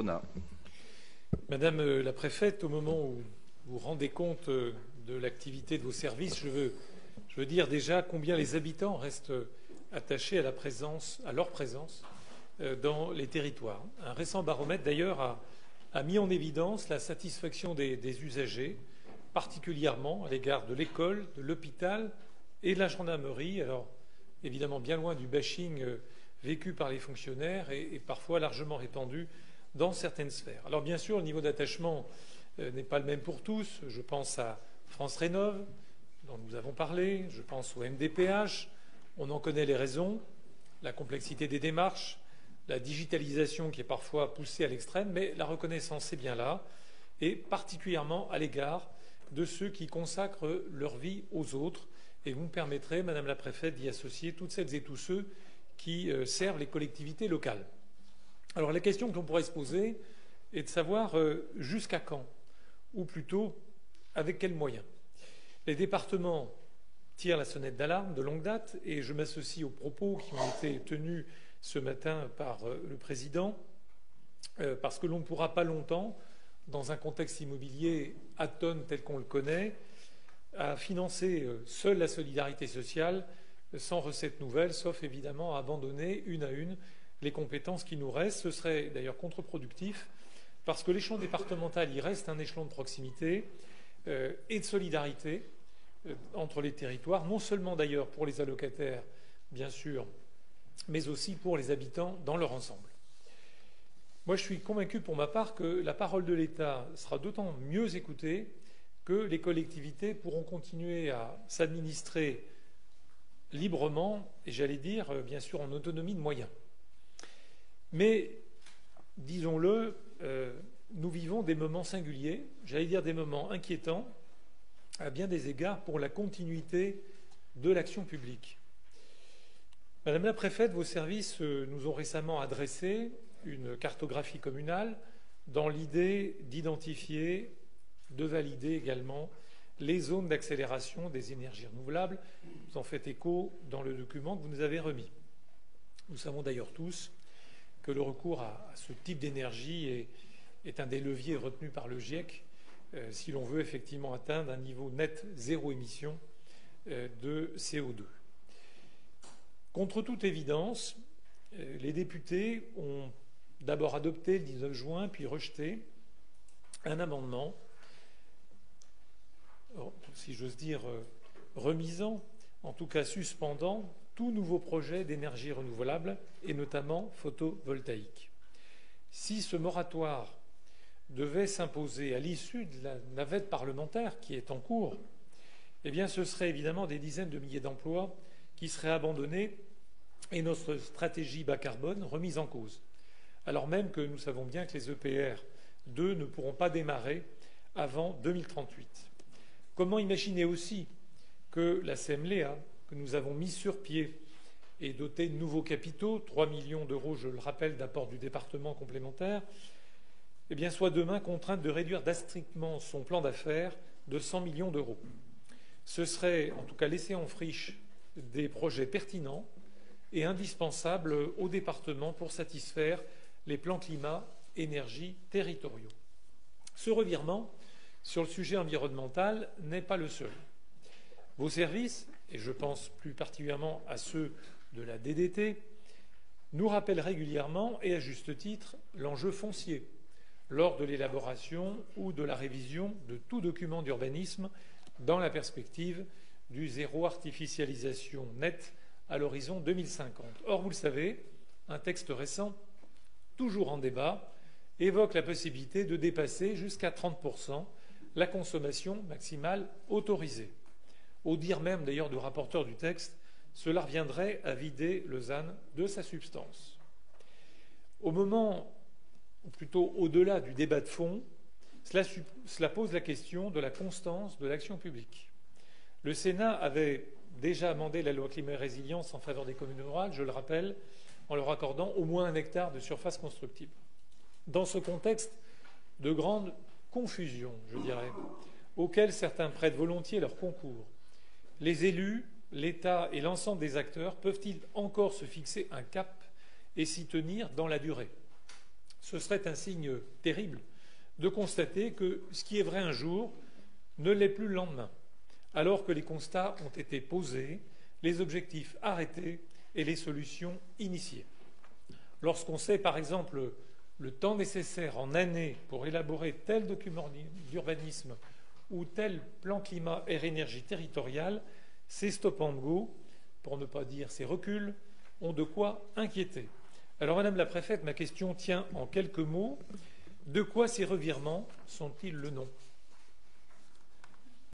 Bonnat. Madame la préfète, au moment où vous rendez compte de l'activité de vos services, je veux dire déjà combien les habitants restent attachés à leur présence dans les territoires. Un récent baromètre, d'ailleurs, a mis en évidence la satisfaction des usagers, particulièrement à l'égard de l'école, de l'hôpital et de la gendarmerie. Alors, évidemment, bien loin du bashing vécu par les fonctionnaires et parfois largement répandu dans certaines sphères. Alors, bien sûr, le niveau d'attachement n'est pas le même pour tous. Je pense à France Rénov', dont nous avons parlé. Je pense au MDPH. On en connaît les raisons, la complexité des démarches, la digitalisation qui est parfois poussée à l'extrême, mais la reconnaissance est bien là, et particulièrement à l'égard de ceux qui consacrent leur vie aux autres. Et vous me permettrez, Madame la Préfète, d'y associer toutes celles et tous ceux qui servent les collectivités locales. Alors la question que l'on pourrait se poser est de savoir jusqu'à quand, ou plutôt avec quels moyens. Les départements tirent la sonnette d'alarme de longue date, et je m'associe aux propos qui ont été tenus ce matin par le Président, parce que l'on ne pourra pas longtemps, dans un contexte immobilier atone tel qu'on le connaît, à financer seule la solidarité sociale sans recettes nouvelles, sauf évidemment à abandonner une à une les compétences qui nous restent. Ce serait d'ailleurs contre-productif, parce que l'échelon départemental y reste un échelon de proximité et de solidarité entre les territoires, non seulement d'ailleurs pour les allocataires, bien sûr, mais aussi pour les habitants dans leur ensemble. Moi, je suis convaincu pour ma part que la parole de l'État sera d'autant mieux écoutée que les collectivités pourront continuer à s'administrer librement et, j'allais dire, bien sûr, en autonomie de moyens. Mais, disons-le, nous vivons des moments singuliers, j'allais dire des moments inquiétants, à bien des égards pour la continuité de l'action publique. Madame la Préfète, vos services nous ont récemment adressé une cartographie communale dans l'idée d'identifier, de valider également les zones d'accélération des énergies renouvelables. Vous en faites écho dans le document que vous nous avez remis. Nous savons d'ailleurs tous que le recours à ce type d'énergie est un des leviers retenus par le GIEC si l'on veut effectivement atteindre un niveau net zéro émission de CO2. Contre toute évidence, les députés ont d'abord adopté le 19 juin, puis rejeté un amendement, si j'ose dire remisant, en tout cas suspendant, tout nouveau projet d'énergie renouvelable, et notamment photovoltaïque. Si ce moratoire devait s'imposer à l'issue de la navette parlementaire qui est en cours, eh bien ce serait évidemment des dizaines de milliers d'emplois qui seraient abandonnés et notre stratégie bas carbone remise en cause, alors même que nous savons bien que les EPR2 ne pourront pas démarrer avant 2038. Comment imaginer aussi que la CMLEA, que nous avons mis sur pied et doté de nouveaux capitaux, 3 millions d'euros, je le rappelle, d'apport du département complémentaire, eh bien, soit demain contrainte de réduire drastiquement son plan d'affaires de 100 millions d'euros. Ce serait en tout cas laisser en friche des projets pertinents et indispensables au département pour satisfaire les plans climat-énergie territoriaux. Ce revirement sur le sujet environnemental n'est pas le seul. Vos services, et je pense plus particulièrement à ceux de la DDT, nous rappellent régulièrement, et à juste titre, l'enjeu foncier lors de l'élaboration ou de la révision de tout document d'urbanisme dans la perspective du zéro artificialisation nette à l'horizon 2050. Or, vous le savez, un texte récent, toujours en débat, évoque la possibilité de dépasser jusqu'à 30% la consommation maximale autorisée. Au dire même d'ailleurs du rapporteur du texte, cela reviendrait à vider le ZAN de sa substance. Au moment, ou plutôt au-delà du débat de fond, cela pose la question de la constance de l'action publique. Le Sénat avait déjà amendé la loi climat et résilience en faveur des communes rurales, je le rappelle, en leur accordant au moins 1 hectare de surface constructible. Dans ce contexte de grande confusion, je dirais, auquel certains prêtent volontiers leur concours, les élus, l'État et l'ensemble des acteurs peuvent-ils encore se fixer un cap et s'y tenir dans la durée? ce serait un signe terrible de constater que ce qui est vrai un jour ne l'est plus le lendemain, alors que les constats ont été posés, les objectifs arrêtés et les solutions initiées. Lorsqu'on sait, par exemple, le temps nécessaire en années pour élaborer tel document d'urbanisme ou tel plan climat air énergie territorial, ces stop and go, pour ne pas dire ces reculs, ont de quoi inquiéter. Alors, Madame la Préfète, ma question tient en quelques mots. De quoi ces revirements sont-ils le nom ?